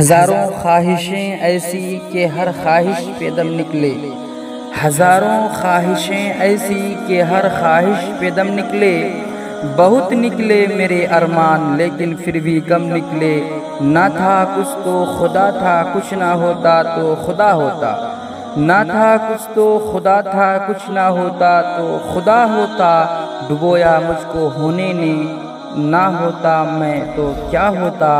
ہزاروں خواہشیں ایسی کہ ہر خواہش پہ دم نکلے، ہزاروں خواہشیں ایسی کہ ہر خواہش پہ دم نکلے، بہت نکلے میرے ارمان لیکن پھر بھی کم نکلے، نہ تھا کچھ تو خدا تھا، کچھ نہ ہوتا تو خدا ہوتا، نہ تھا کچھ تو خدا تھا، کچھ نہ ہوتا تو خدا ہوتا، ڈبویا مجھ کو ہونے نے، نہ ہوتا میں تو کیا ہوتا،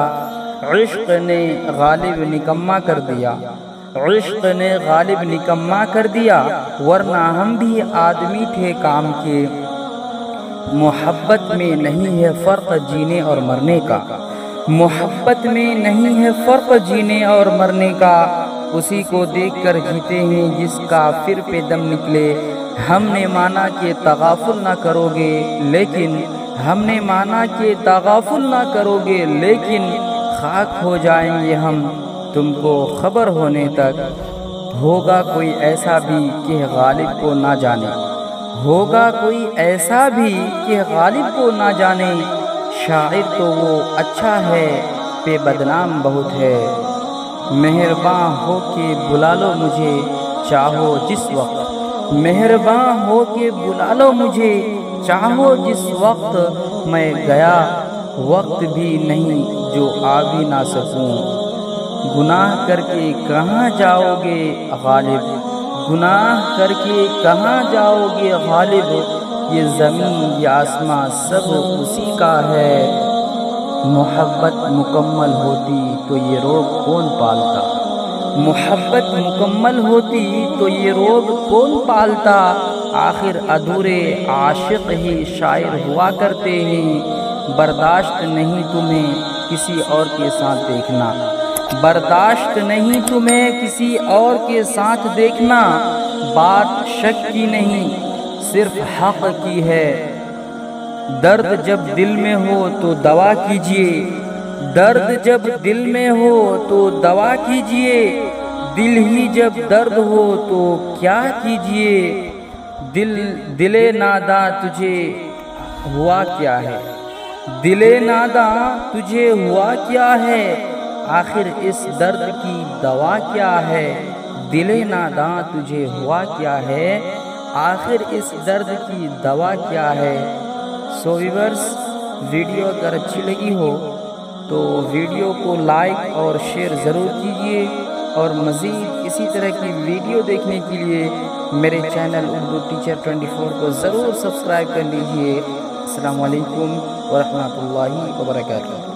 عشق نے غالب نکما کر دیا، عشق نے غالب نکما کر دیا، ورنہ ہم بھی آدمی تھے کام کے، محبت میں نہیں ہے فرق جینے اور مرنے کا، محبت میں نہیں ہے فرق جینے اور مرنے کا، اسی کو دیکھ کر جیتے ہیں جس کا پھر پہ دم نکلے، ہم نے مانا کہ تغافل نہ کرو گے لیکن ہم نے مانا کہ تغافل نہ کرو گے لیکن خاک ہو جائیں گے ہم تم کو خبر ہونے تک، ہوگا کوئی ایسا بھی کہ غالب کو نہ جانے، ہوگا کوئی ایسا بھی کہ غالب کو نہ جانے، شاعر تو وہ اچھا ہے پہ بدنام بہت ہے، مہرباں ہو کے بلا لو مجھے چاہو جس وقت، مہرباں ہو کے بلا لو مجھے چاہو جس وقت، میں گیا وقت بھی نہیں جو آ بھی نہ سکوں، گناہ کر کے کہاں جاؤ گے غالب، گناہ کر کے کہاں جاؤ گے غالب، یہ زمین یہ آسمان سب اسی کا ہے، محبت مکمل ہوتی تو یہ روگ کون پالتا، محبت مکمل ہوتی تو یہ روگ کون پالتا، آخر ادھورے عاشق ہی شاعر ہوا کرتے ہیں، برداشت نہیں تمہیں کسی اور کے ساتھ دیکھنا، برداشت نہیں تمہیں کسی اور کے ساتھ دیکھنا، بات شک کی نہیں صرف حق کی ہے، درد جب دل میں ہو تو دوا کیجئے، درد جب دل میں ہو تو دوا کیجئے، دل ہی جب درد ہو تو کیا کیجئے، دل ناداں تجھے ہوا کیا ہے، دل ناداں تجھے ہوا کیا ہے، آخر اس درد کی دوا کیا ہے، دل ناداں تجھے ہوا کیا ہے، آخر اس درد کی دوا کیا ہے۔ سو ویورز، ویڈیو اگر اچھی لگی ہو تو ویڈیو کو لائک اور شیئر ضرور کیجئے، اور مزید اسی طرح کی ویڈیو دیکھنے کے لیے میرے چینل اردو ٹیچر 24 کو ضرور سبسکرائب کر لیجئے۔ السلام علیکم ورحمۃ اللہ وبرکاتہ۔